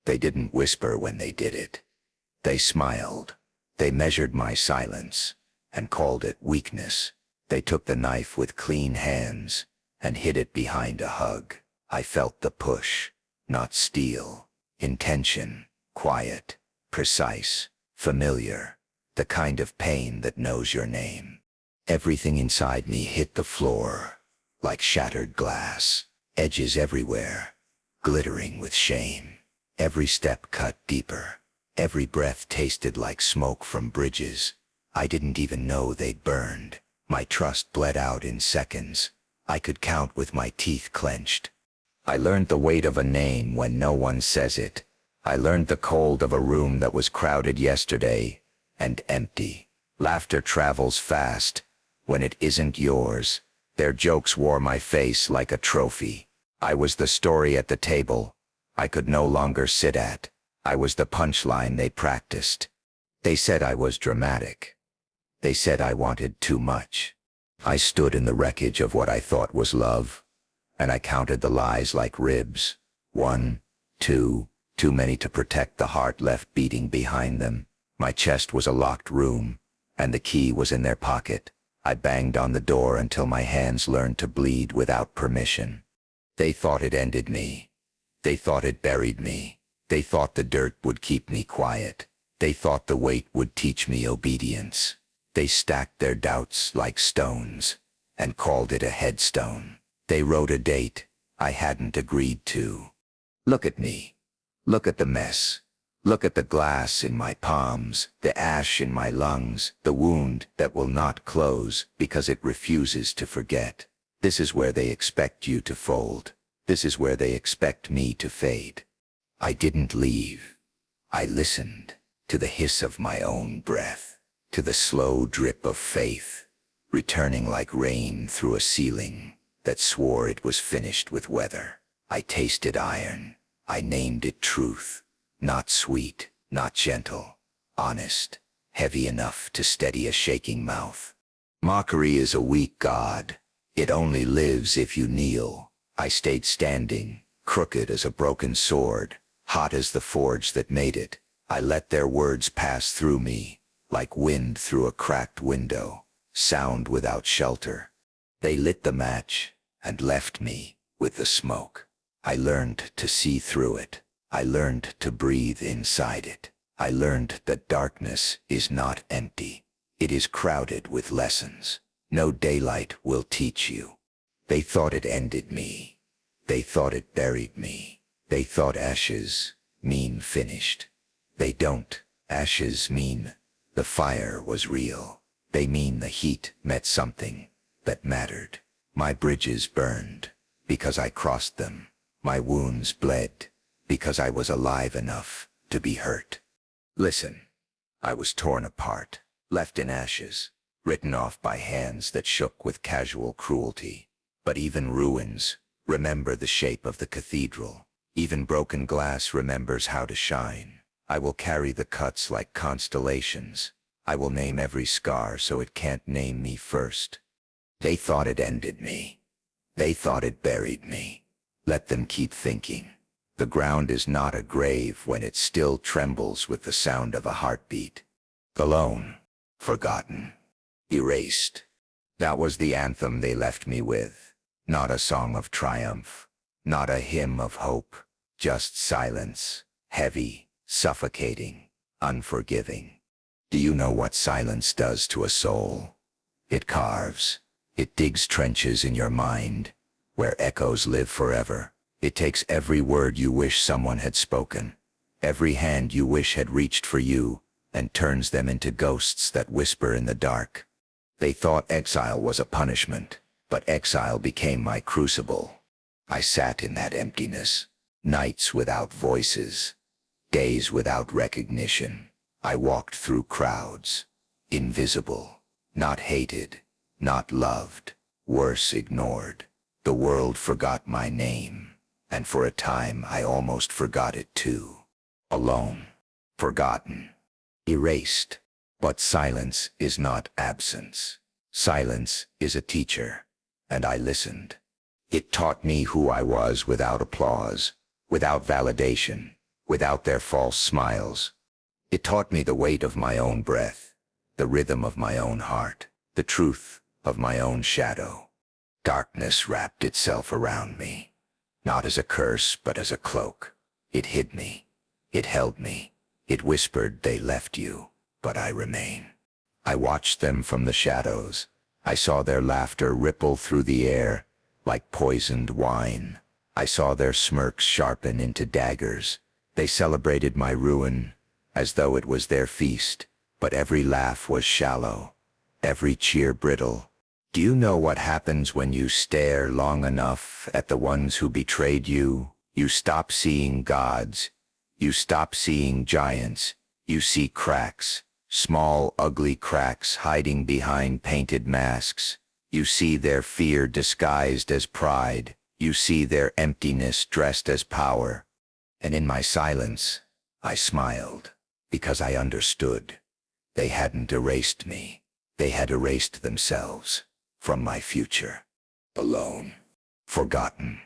They didn't whisper when they did it. They smiled. They measured my silence and called it weakness. They took the knife with clean hands and hid it behind a hug. I felt the push, not steel. Intention, quiet, precise, familiar. The kind of pain that knows your name. Everything inside me hit the floor, like shattered glass. Edges everywhere, glittering with shame. Every step cut deeper. Every breath tasted like smoke from bridges. I didn't even know they'd burned. My trust bled out in seconds. I could count with my teeth clenched. I learned the weight of a name when no one says it. I learned the cold of a room that was crowded yesterday and empty. Laughter travels fast when it isn't yours. Their jokes wore my face like a trophy. I was the story at the table I could no longer sit at. I was the punchline they practiced. They said I was dramatic. They said I wanted too much. I stood in the wreckage of what I thought was love, and I counted the lies like ribs. 1, 2, too many to protect the heart left beating behind them. My chest was a locked room, and the key was in their pocket. I banged on the door until my hands learned to bleed without permission. They thought it ended me. They thought it buried me. They thought the dirt would keep me quiet. They thought the weight would teach me obedience. They stacked their doubts like stones and called it a headstone. They wrote a date I hadn't agreed to. Look at me. Look at the mess. Look at the glass in my palms, the ash in my lungs, the wound that will not close because it refuses to forget. This is where they expect you to fold. This is where they expect me to fade. I didn't leave. I listened to the hiss of my own breath, to the slow drip of faith, returning like rain through a ceiling that swore it was finished with weather. I tasted iron. I named it truth. Not sweet, not gentle, honest, heavy enough to steady a shaking mouth. Mockery is a weak god. It only lives if you kneel. I stayed standing, crooked as a broken sword, hot as the forge that made it. I let their words pass through me, like wind through a cracked window, sound without shelter. They lit the match and left me with the smoke. I learned to see through it. I learned to breathe inside it. I learned that darkness is not empty. It is crowded with lessons no daylight will teach you. They thought it ended me. They thought it buried me. They thought ashes mean finished. They don't. Ashes mean the fire was real. They mean the heat met something that mattered. My bridges burned because I crossed them. My wounds bled because I was alive enough to be hurt. Listen, I was torn apart, left in ashes, written off by hands that shook with casual cruelty. But even ruins remember the shape of the cathedral. Even broken glass remembers how to shine. I will carry the cuts like constellations. I will name every scar so it can't name me first. They thought it ended me. They thought it buried me. Let them keep thinking. The ground is not a grave when it still trembles with the sound of a heartbeat. Alone, forgotten, erased. That was the anthem they left me with. Not a song of triumph, not a hymn of hope, just silence, heavy, suffocating, unforgiving. Do you know what silence does to a soul? It carves. It digs trenches in your mind, where echoes live forever. It takes every word you wish someone had spoken, every hand you wish had reached for you, and turns them into ghosts that whisper in the dark. They thought exile was a punishment, but exile became my crucible. I sat in that emptiness, nights without voices, days without recognition. I walked through crowds, invisible, not hated, not loved, worse ignored. The world forgot my name, and for a time I almost forgot it too. Alone, forgotten, erased. But silence is not absence. Silence is a teacher, and I listened. It taught me who I was without applause, without validation, without their false smiles. It taught me the weight of my own breath, the rhythm of my own heart, the truth of my own shadow. Darkness wrapped itself around me, not as a curse but as a cloak. It hid me. It held me. It whispered, "They left you, but I remain." I watched them from the shadows. I saw their laughter ripple through the air like poisoned wine. I saw their smirks sharpen into daggers. They celebrated my ruin as though it was their feast, but every laugh was shallow, every cheer brittle. Do you know what happens when you stare long enough at the ones who betrayed you? You stop seeing gods. You stop seeing giants. You see cracks, small, ugly cracks hiding behind painted masks. You see their fear disguised as pride. You see their emptiness dressed as power. And in my silence, I smiled, because I understood. They hadn't erased me. They had erased themselves from my future. Alone, forgotten,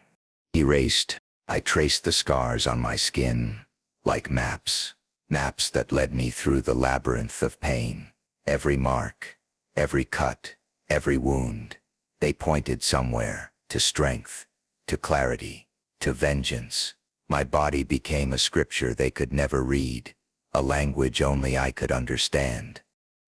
erased. I traced the scars on my skin like maps, maps that led me through the labyrinth of pain. Every mark, every cut, every wound, they pointed somewhere, to strength, to clarity, to vengeance. My body became a scripture they could never read, a language only I could understand.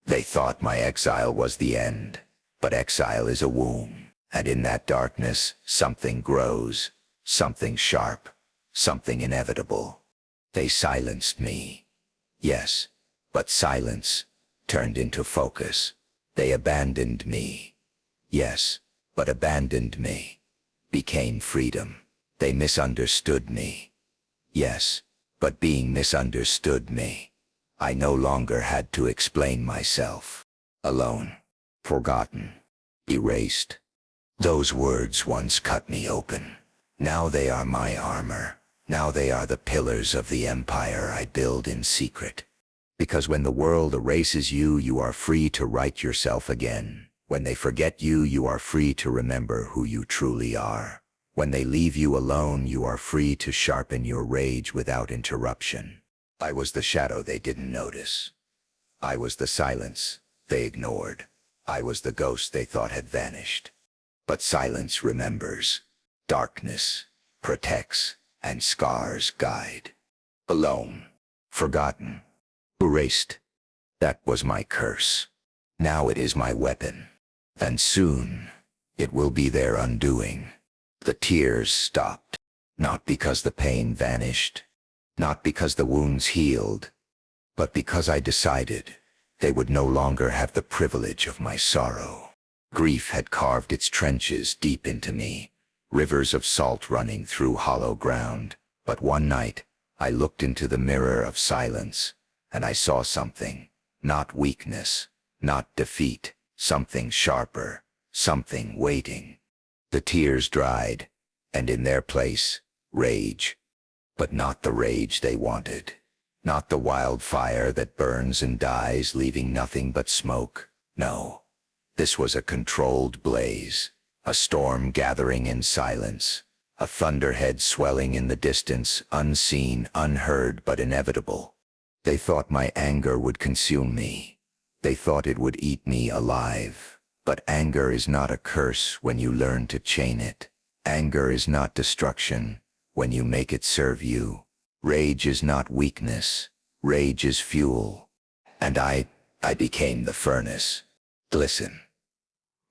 They thought my exile was the end, but exile is a womb, and in that darkness something grows, something sharp, something inevitable. They silenced me. Yes, but silence turned into focus. They abandoned me. Yes, but abandoned me became freedom. They misunderstood me. Yes, but being misunderstood me, I no longer had to explain myself. Alone, forgotten, erased. Those words once cut me open. Now they are my armor. Now they are the pillars of the empire I build in secret. Because when the world erases you, you are free to write yourself again. When they forget you, you are free to remember who you truly are. When they leave you alone, you are free to sharpen your rage without interruption. I was the shadow they didn't notice. I was the silence they ignored. I was the ghost they thought had vanished. But silence remembers. Darkness protects, and scars guide. Alone, forgotten, erased. That was my curse. Now it is my weapon. And soon, it will be their undoing. The tears stopped, not because the pain vanished, not because the wounds healed, but because I decided they would no longer have the privilege of my sorrow. Grief had carved its trenches deep into me, rivers of salt running through hollow ground. But one night, I looked into the mirror of silence, and I saw something, not weakness, not defeat, something sharper, something waiting. The tears dried, and in their place, rage. But not the rage they wanted. Not the wildfire that burns and dies, leaving nothing but smoke. No, this was a controlled blaze, a storm gathering in silence, a thunderhead swelling in the distance, unseen, unheard, but inevitable. They thought my anger would consume me. They thought it would eat me alive. But anger is not a curse when you learn to chain it. Anger is not destruction when you make it serve you. Rage is not weakness. Rage is fuel. And I became the furnace. Listen.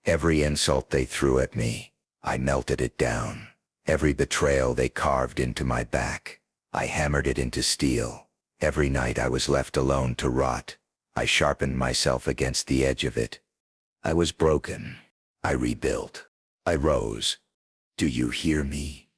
Every insult they threw at me, I melted it down. Every betrayal they carved into my back, I hammered it into steel. Every night I was left alone to rot, I sharpened myself against the edge of it. I was broken. I rebuilt. I rose. Do you hear me?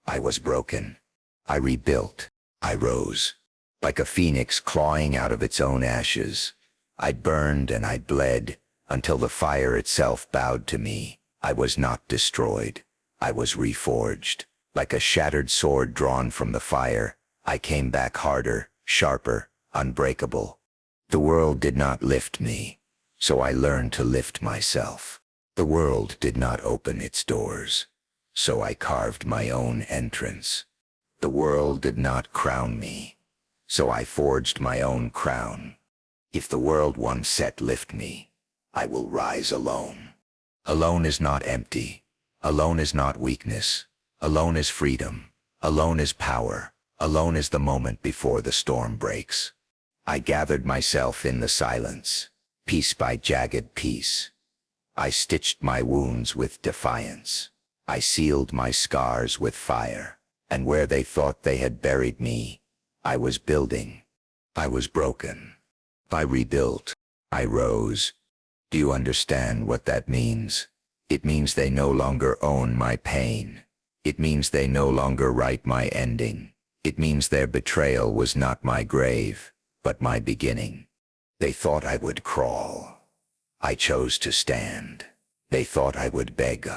I was broken. I rebuilt. I rose. Like a phoenix clawing out of its own ashes. I burned and I bled until the fire itself bowed to me. I was not destroyed. I was reforged. Like a shattered sword drawn from the fire, I came back harder, sharper, unbreakable. The world did not lift me. So I learned to lift myself. The world did not open its doors. So I carved my own entrance. The world did not crown me. So I forged my own crown. If the world once set lift me, I will rise alone. Alone is not empty. Alone is not weakness. Alone is freedom. Alone is power. Alone is the moment before the storm breaks. I gathered myself in the silence, piece by jagged piece. I stitched my wounds with defiance. I sealed my scars with fire. And where they thought they had buried me, I was building. I was broken. I rebuilt. I rose. Do you understand what that means? It means they no longer own my pain. It means they no longer write my ending. It means their betrayal was not my grave, but my beginning. They thought I would crawl. I chose to stand. They thought I would beg.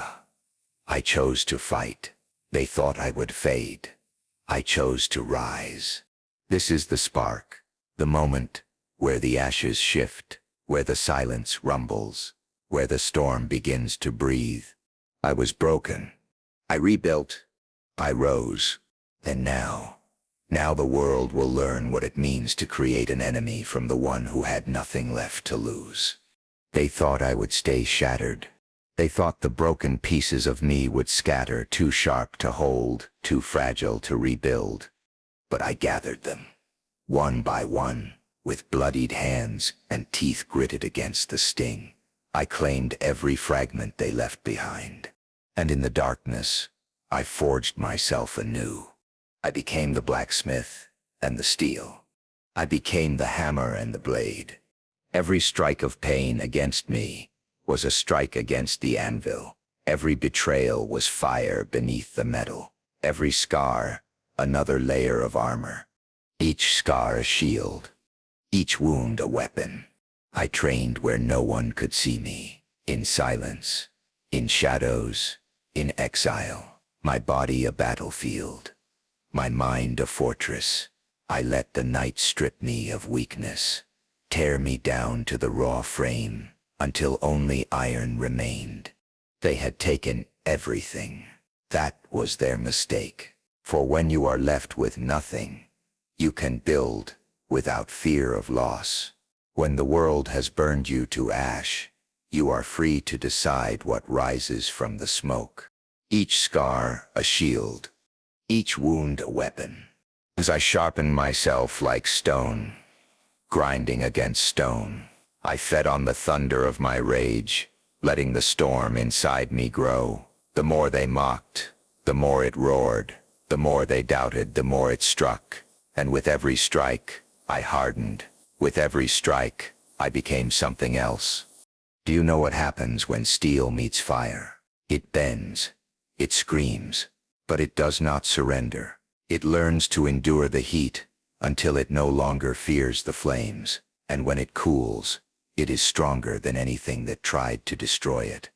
I chose to fight. They thought I would fade. I chose to rise. This is the spark, the moment where the ashes shift, where the silence rumbles, where the storm begins to breathe. I was broken. I rebuilt. I rose. And now the world will learn what it means to create an enemy from the one who had nothing left to lose. They thought I would stay shattered. They thought the broken pieces of me would scatter, too sharp to hold, too fragile to rebuild. But I gathered them, one by one, with bloodied hands and teeth gritted against the sting. I claimed every fragment they left behind. And in the darkness, I forged myself anew. I became the blacksmith and the steel. I became the hammer and the blade. Every strike of pain against me was a strike against the anvil. Every betrayal was fire beneath the metal. Every scar, another layer of armor. Each scar a shield. Each wound a weapon. I trained where no one could see me. In silence, in shadows, in exile. My body a battlefield. My mind a fortress. I let the night strip me of weakness, tear me down to the raw frame, until only iron remained. They had taken everything. That was their mistake. For when you are left with nothing, you can build without fear of loss. When the world has burned you to ash, you are free to decide what rises from the smoke. Each scar a shield, each wound a weapon. As I sharpened myself like stone, grinding against stone, I fed on the thunder of my rage, letting the storm inside me grow. The more they mocked, the more it roared. The more they doubted, the more it struck. And with every strike, I hardened. With every strike, I became something else. Do you know what happens when steel meets fire? It bends. It screams. But it does not surrender. It learns to endure the heat until it no longer fears the flames. And when it cools, it is stronger than anything that tried to destroy it.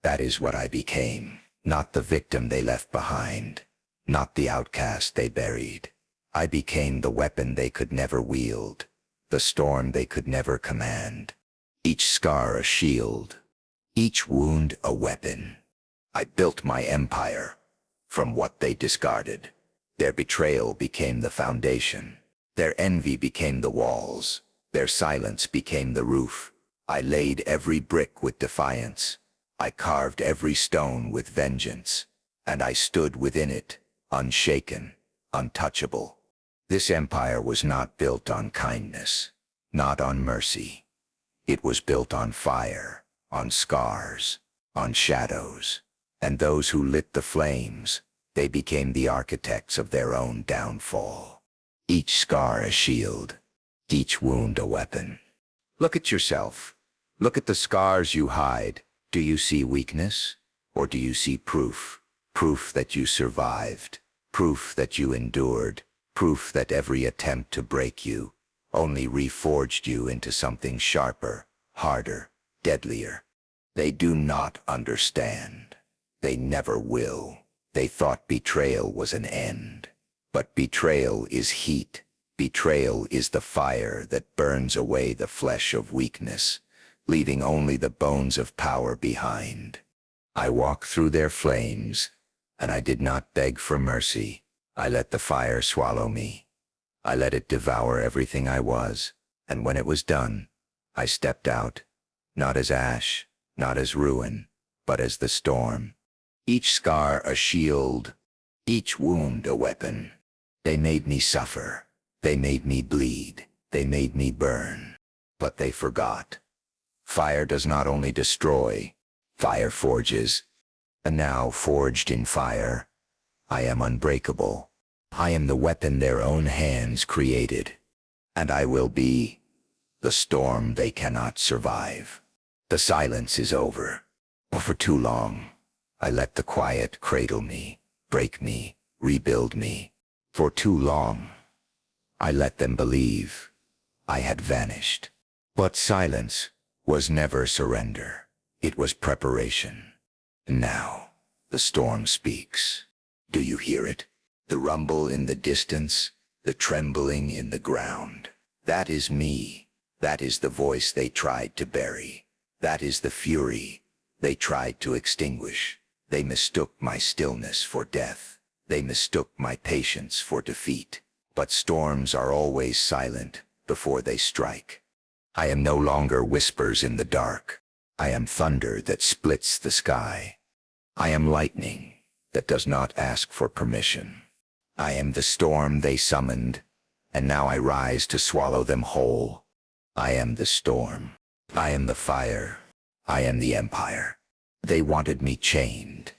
That is what I became. Not the victim they left behind. Not the outcast they buried. I became the weapon they could never wield. The storm they could never command. Each scar a shield. Each wound a weapon. I built my empire from what they discarded. Their betrayal became the foundation. Their envy became the walls. Their silence became the roof. I laid every brick with defiance. I carved every stone with vengeance. And I stood within it, unshaken, untouchable. This empire was not built on kindness, not on mercy. It was built on fire, on scars, on shadows. And those who lit the flames, they became the architects of their own downfall. Each scar a shield, each wound a weapon. Look at yourself. Look at the scars you hide. Do you see weakness? Or do you see proof? Proof that you survived. Proof that you endured. Proof that every attempt to break you only reforged you into something sharper, harder, deadlier. They do not understand. They never will. They thought betrayal was an end. But betrayal is heat. Betrayal is the fire that burns away the flesh of weakness, leaving only the bones of power behind. I walked through their flames, and I did not beg for mercy. I let the fire swallow me. I let it devour everything I was, and when it was done, I stepped out, not as ash, not as ruin, but as the storm. Each scar a shield, each wound a weapon. They made me suffer, they made me bleed, they made me burn. But they forgot. Fire does not only destroy, fire forges. And now, forged in fire, I am unbreakable. I am the weapon their own hands created. And I will be the storm they cannot survive. The silence is over. For too long, I let the quiet cradle me, break me, rebuild me. For too long, I let them believe I had vanished. But silence was never surrender. It was preparation. Now, the storm speaks. Do you hear it? The rumble in the distance, the trembling in the ground. That is me. That is the voice they tried to bury. That is the fury they tried to extinguish. They mistook my stillness for death. They mistook my patience for defeat. But storms are always silent before they strike. I am no longer whispers in the dark. I am thunder that splits the sky. I am lightning that does not ask for permission. I am the storm they summoned, and now I rise to swallow them whole. I am the storm. I am the fire. I am the empire. They wanted me chained.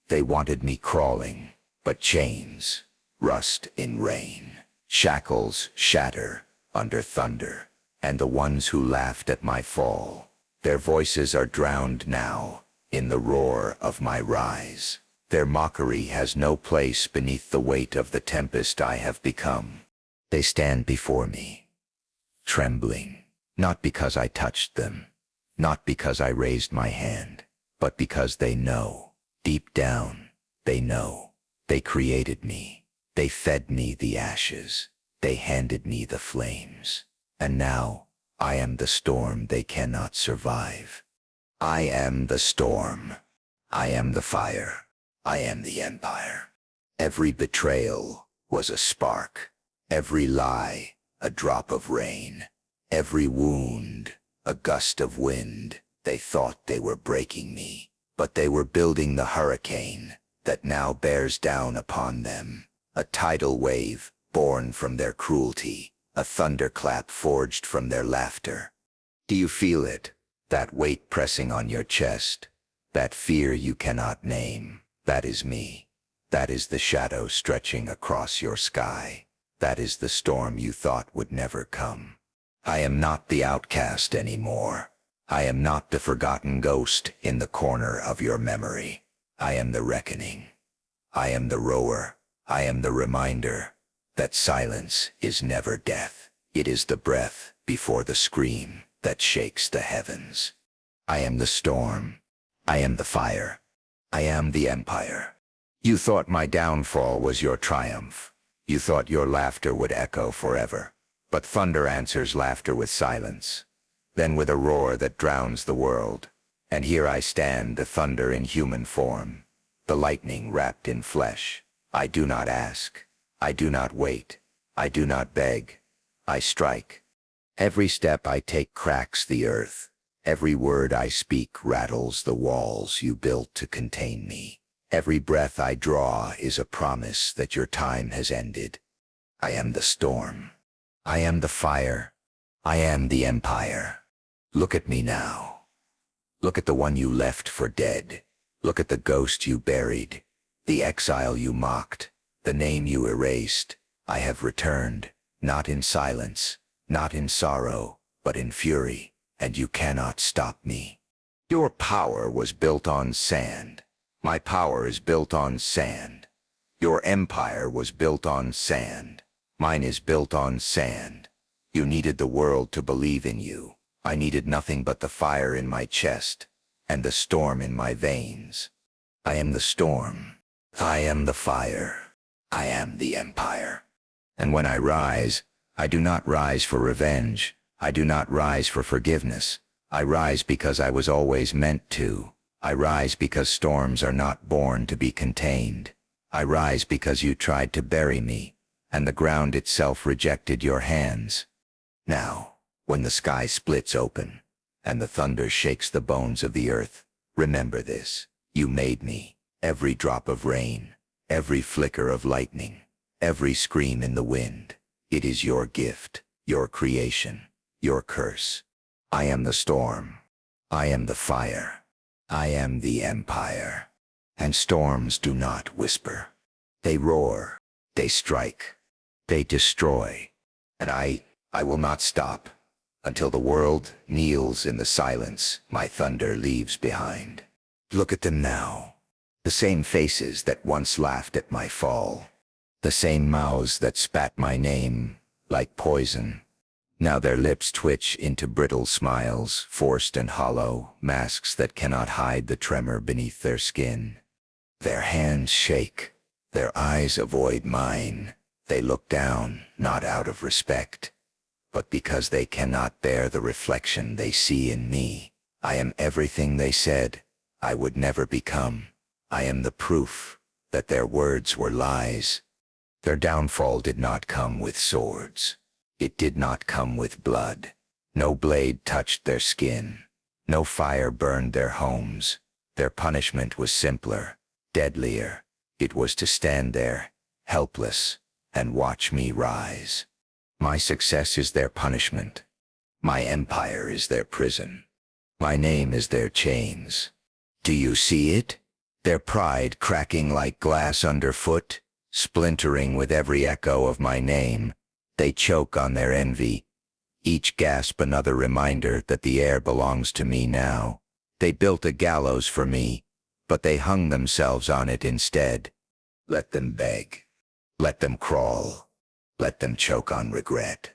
They wanted me crawling, but chains rust in rain. Shackles shatter under thunder. And the ones who laughed at my fall, their voices are drowned now in the roar of my rise. Their mockery has no place beneath the weight of the tempest I have become. They stand before me, trembling, not because I touched them, not because I raised my hand, but because they know, deep down, they know. They created me. They fed me the ashes. They handed me the flames. And now, I am the storm they cannot survive. I am the storm. I am the fire. I am the empire. Every betrayal was a spark. Every lie, a drop of rain. Every wound, a gust of wind. They thought they were breaking me, but they were building the hurricane that now bears down upon them. A tidal wave born from their cruelty. A thunderclap forged from their laughter. Do you feel it? That weight pressing on your chest? That fear you cannot name? That is me. That is the shadow stretching across your sky. That is the storm you thought would never come. I am not the outcast anymore. I am not the forgotten ghost in the corner of your memory. I am the reckoning. I am the rower. I am the reminder that silence is never death. It is the breath before the scream that shakes the heavens. I am the storm. I am the fire. I am the empire. You thought my downfall was your triumph. You thought your laughter would echo forever. But thunder answers laughter with silence, then with a roar that drowns the world. And here I stand, the thunder in human form, the lightning wrapped in flesh. I do not ask. I do not wait. I do not beg. I strike. Every step I take cracks the earth. Every word I speak rattles the walls you built to contain me. Every breath I draw is a promise that your time has ended. I am the storm. I am the fire. I am the empire. Look at me now. Look at the one you left for dead. Look at the ghost you buried, the exile you mocked, the name you erased. I have returned, not in silence, not in sorrow, but in fury, and you cannot stop me. Your power was built on sand. My power is built on sand. Your empire was built on sand. Mine is built on sand. You needed the world to believe in you. I needed nothing but the fire in my chest and the storm in my veins. I am the storm. I am the fire. I am the empire. And when I rise, I do not rise for revenge. I do not rise for forgiveness. I rise because I was always meant to. I rise because storms are not born to be contained. I rise because you tried to bury me, and the ground itself rejected your hands. Now, when the sky splits open, and the thunder shakes the bones of the earth, remember this: you made me. Every drop of rain, every flicker of lightning, every scream in the wind, it is your gift, your creation, your curse. I am the storm. I am the fire. I am the empire. And storms do not whisper. They roar. They strike. They destroy. And I will not stop until the world kneels in the silence my thunder leaves behind. Look at them now. The same faces that once laughed at my fall. The same mouths that spat my name like poison. Now their lips twitch into brittle smiles, forced and hollow, masks that cannot hide the tremor beneath their skin. Their hands shake. Their eyes avoid mine. They look down, not out of respect, but because they cannot bear the reflection they see in me. I am everything they said I would never become. I am the proof that their words were lies. Their downfall did not come with swords. It did not come with blood. No blade touched their skin. No fire burned their homes. Their punishment was simpler, deadlier. It was to stand there, helpless, and watch me rise. My success is their punishment. My empire is their prison. My name is their chains. Do you see it? Their pride cracking like glass underfoot, splintering with every echo of my name. They choke on their envy. Each gasp another reminder that the air belongs to me now. They built a gallows for me, but they hung themselves on it instead. Let them beg. Let them crawl. Let them choke on regret.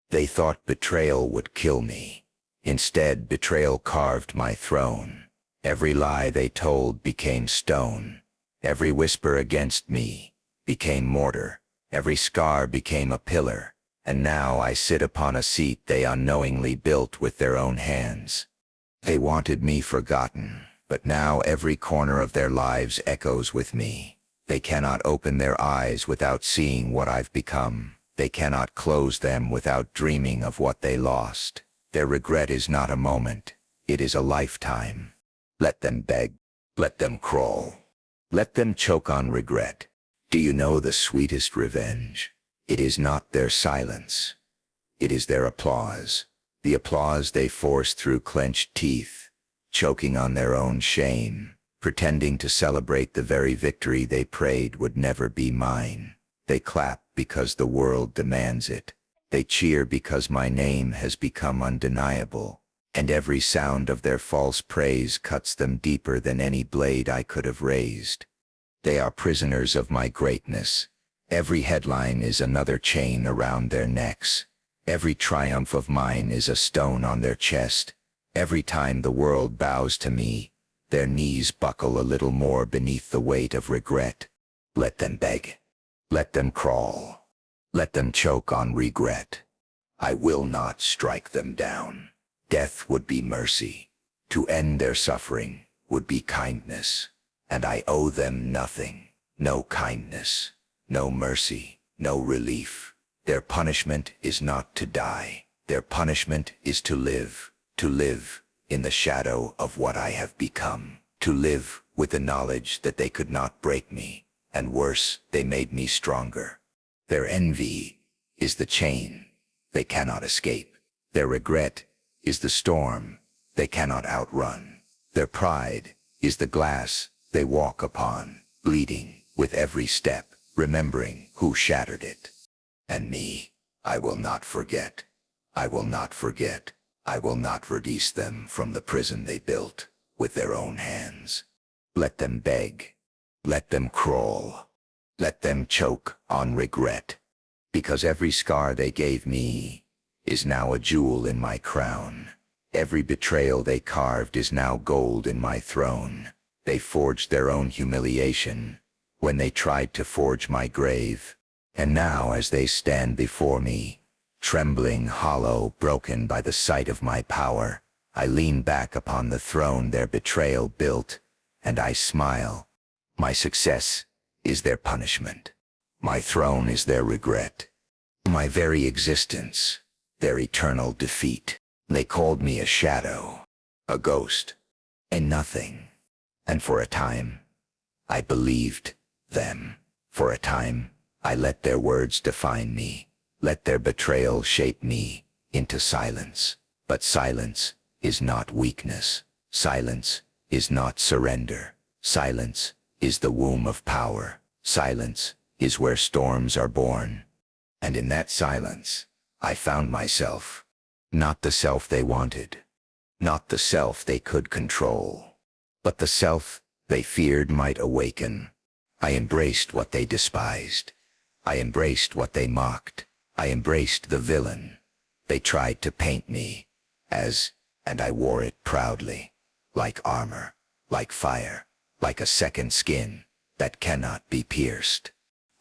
They thought betrayal would kill me. Instead, betrayal carved my throne. Every lie they told became stone. Every whisper against me became mortar. Every scar became a pillar. And now I sit upon a seat they unknowingly built with their own hands. They wanted me forgotten, but now every corner of their lives echoes with me. They cannot open their eyes without seeing what I've become. They cannot close them without dreaming of what they lost. Their regret is not a moment. It is a lifetime. Let them beg. Let them crawl. Let them choke on regret. Do you know the sweetest revenge? It is not their silence. It is their applause. The applause they force through clenched teeth, choking on their own shame, pretending to celebrate the very victory they prayed would never be mine. They clap because the world demands it. They cheer because my name has become undeniable. And every sound of their false praise cuts them deeper than any blade I could have raised. They are prisoners of my greatness. Every headline is another chain around their necks. Every triumph of mine is a stone on their chest. Every time the world bows to me, their knees buckle a little more beneath the weight of regret. Let them beg. Let them crawl. Let them choke on regret. I will not strike them down. Death would be mercy. To end their suffering would be kindness. And I owe them nothing. No kindness, no mercy, no relief. Their punishment is not to die. Their punishment is to live in the shadow of what I have become, to live with the knowledge that they could not break me, and worse, they made me stronger. Their envy is the chain they cannot escape. Their regret is the storm they cannot outrun. Their pride is the glass they walk upon, bleeding with every step, remembering who shattered it. And me, I will not forget. I will not forget. I will not release them from the prison they built with their own hands. Let them beg. Let them crawl. Let them choke on regret. Because every scar they gave me is now a jewel in my crown. Every betrayal they carved is now gold in my throne. They forged their own humiliation when they tried to forge my grave. And now as they stand before me, trembling, hollow, broken by the sight of my power, I lean back upon the throne their betrayal built, and I smile. My success is their punishment. My throne is their regret. My very existence, their eternal defeat. They called me a shadow, a ghost, a nothing. And for a time, I believed them. For a time, I let their words define me, let their betrayal shape me into silence. But silence is not weakness. Silence is not surrender. Silence is the womb of power. Silence is where storms are born. And in that silence, I found myself. Not the self they wanted. Not the self they could control. But the self they feared might awaken. I embraced what they despised. I embraced what they mocked. I embraced the villain. They tried to paint me as, and I wore it proudly, like armor, like fire, like a second skin that cannot be pierced.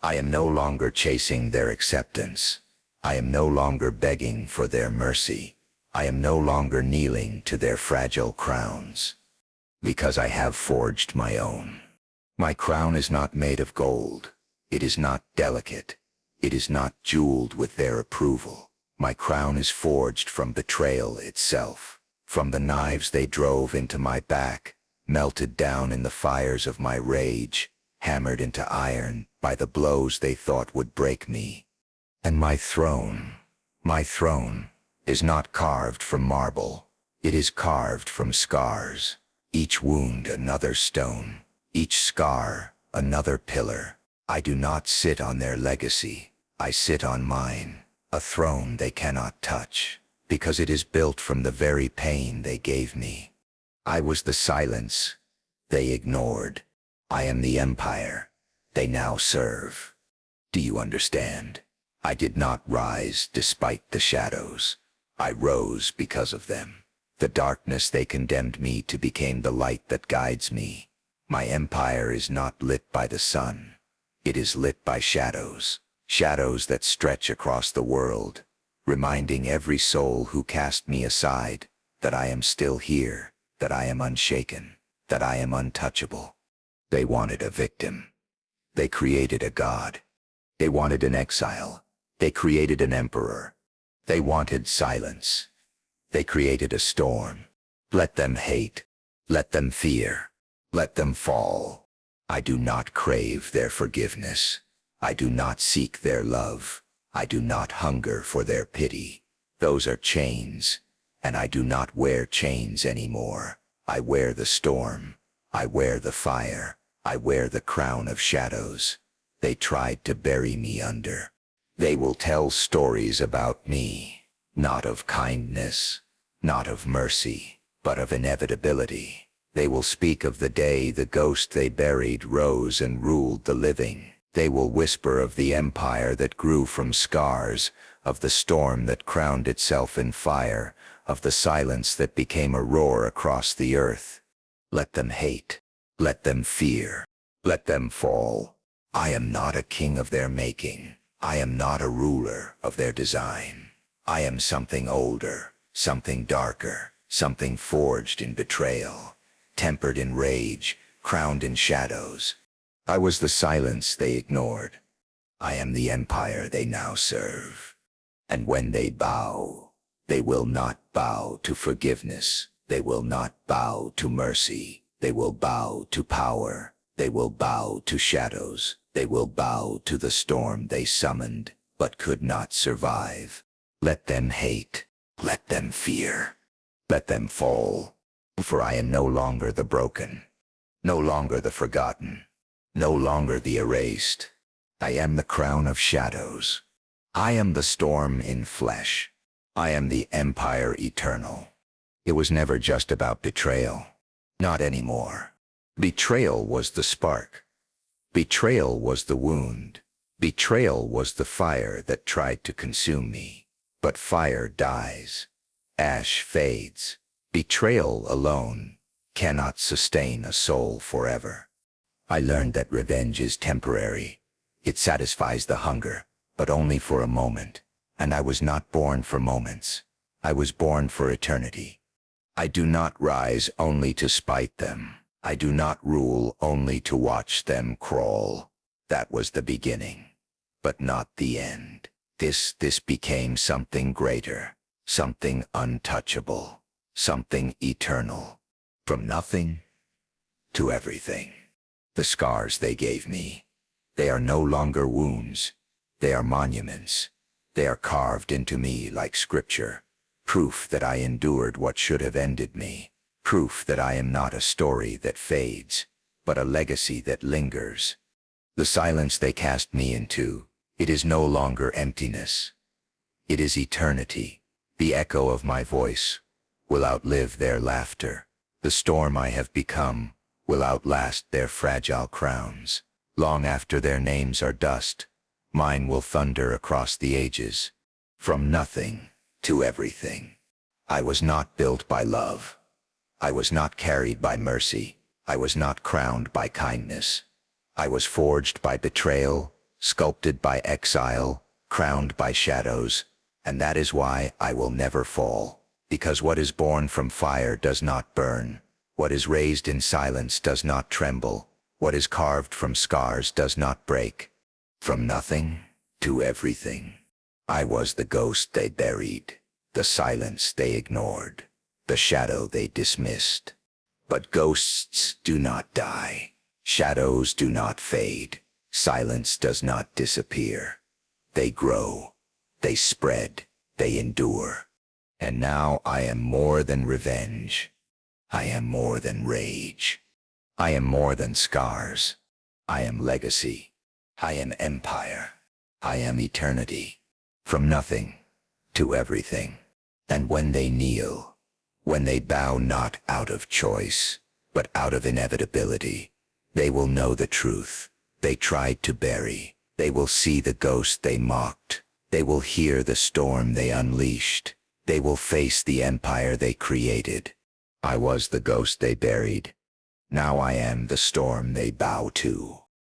I am no longer chasing their acceptance. I am no longer begging for their mercy. I am no longer kneeling to their fragile crowns, because I have forged my own. My crown is not made of gold. It is not delicate. It is not jeweled with their approval. My crown is forged from betrayal itself, from the knives they drove into my back, melted down in the fires of my rage, hammered into iron by the blows they thought would break me. And my throne is not carved from marble. It is carved from scars. Each wound another stone, each scar another pillar. I do not sit on their legacy. I sit on mine, a throne they cannot touch, because it is built from the very pain they gave me. I was the silence they ignored. I am the empire they now serve. Do you understand? I did not rise despite the shadows. I rose because of them. The darkness they condemned me to became the light that guides me. My empire is not lit by the sun. It is lit by shadows. Shadows that stretch across the world, reminding every soul who cast me aside that I am still here, that I am unshaken, that I am untouchable. They wanted a victim. They created a god. They wanted an exile. They created an emperor. They wanted silence. They created a storm. Let them hate. Let them fear. Let them fall. I do not crave their forgiveness. I do not seek their love. I do not hunger for their pity. Those are chains, and I do not wear chains anymore. I wear the storm. I wear the fire. I wear the crown of shadows. They tried to bury me under. They will tell stories about me, not of kindness, not of mercy, but of inevitability. They will speak of the day the ghost they buried rose and ruled the living. They will whisper of the empire that grew from scars, of the storm that crowned itself in fire, of the silence that became a roar across the earth. Let them hate. Let them fear. Let them fall. I am not a king of their making. I am not a ruler of their design. I am something older, something darker, something forged in betrayal, tempered in rage, crowned in shadows. I was the silence they ignored. I am the empire they now serve. And when they bow, they will not bow to forgiveness. They will not bow to mercy. They will bow to power. They will bow to shadows. They will bow to the storm they summoned, but could not survive. Let them hate. Let them fear. Let them fall. For I am no longer the broken, no longer the forgotten, no longer the erased. I am the crown of shadows. I am the storm in flesh. I am the empire eternal. It was never just about betrayal. Not anymore. Betrayal was the spark. Betrayal was the wound. Betrayal was the fire that tried to consume me. But fire dies. Ash fades. Betrayal alone cannot sustain a soul forever. I learned that revenge is temporary. It satisfies the hunger, but only for a moment. And I was not born for moments. I was born for eternity. I do not rise only to spite them. I do not rule only to watch them crawl. That was the beginning. but not the end. This became something greater, something untouchable, something eternal. From nothing to everything. The scars they gave me, they are no longer wounds. They are monuments. They are carved into me like scripture. Proof that I endured what should have ended me. Proof that I am not a story that fades, but a legacy that lingers. The silence they cast me into, it is no longer emptiness. It is eternity. The echo of my voice will outlive their laughter. The storm I have become will outlast their fragile crowns. Long after their names are dust, mine will thunder across the ages. From nothing to everything. I was not built by love. I was not carried by mercy. I was not crowned by kindness. I was forged by betrayal, sculpted by exile, crowned by shadows, and that is why I will never fall. Because what is born from fire does not burn. What is raised in silence does not tremble. What is carved from scars does not break. From nothing to everything. I was the ghost they buried, the silence they ignored, the shadow they dismissed. But ghosts do not die. Shadows do not fade. Silence does not disappear. They grow, they spread, they endure. And now I am more than revenge. I am more than rage. I am more than scars. I am legacy. I am empire. I am eternity. From nothing to everything. And when they kneel, when they bow not out of choice, but out of inevitability, they will know the truth they tried to bury. They will see the ghost they mocked. They will hear the storm they unleashed. They will face the empire they created. I was the ghost they buried. Now I am the storm they bow to.